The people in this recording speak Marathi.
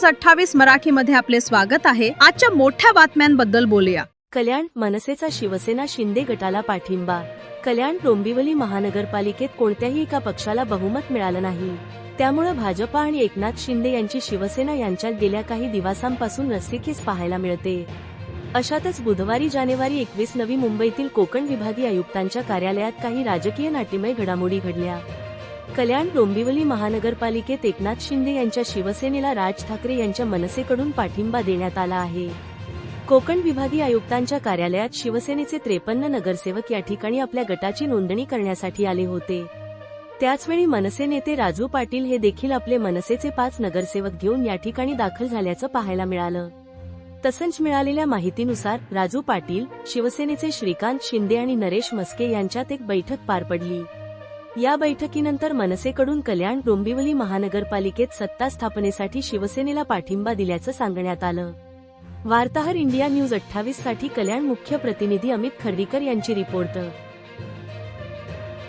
न्यूज 28 मराठीमध्ये आपले स्वागत आहे। आजच्या मोठ्या बातम्यांबद्दल बोलूया। कल्याण मनसेचा शिवसेना शिंदे गटाला पाठिंबा। कल्याण डोंबिवली महानगरपालिकेत कोणत्याही एका पक्षाला बहुमत मिळालं नाही, त्यामुळे भाजपा आणि एकनाथ शिंदे यांची शिवसेना यांच्यात गेल्या काही दिवसांपासून रस्सीखेच पाहायला मिळते। अशातच बुधवारी जानेवारी 21 नवी मुंबईतील कोकण विभागीय आयुक्तांच्या कार्यालयात काही राजकीय नाट्यमय घडामोडी घडल्या। कल्याण डोंबिवली महानगरपालिकेत एकनाथ शिंदे यांच्या शिवसेनेला राज ठाकरे यांच्या मनसेकडून पाठिंबा देण्यात आला आहे। कोकण विभागीय आयुक्तांच्या कार्यालयात शिवसेनेचे 53 नगरसेवक या ठिकाणी आपल्या गटाची नोंदणी करण्यासाठी आले होते। त्याचवेळी मनसे नेते राजू पाटील हे देखील आपले मनसेचे 5 नगरसेवक घेऊन या ठिकाणी दाखल झाल्याचं पाहायला मिळालं। तसंच मिळालेल्या माहितीनुसार राजू पाटील, शिवसेनेचे श्रीकांत शिंदे आणि नरेश मस्के यांच्यात एक बैठक पार पडली। या बैठकीनंतर मनसेकडून कल्याण डोंबिवली महानगरपालिकेत सत्ता स्थापनेसाठी शिवसेनेला पाठिंबा दिल्याचं सांगण्यात आलं। वार्ताहर इंडिया न्यूज 28 साठी कल्याण मुख्य प्रतिनिधी अमित खर्डीकर यांची रिपोर्ट।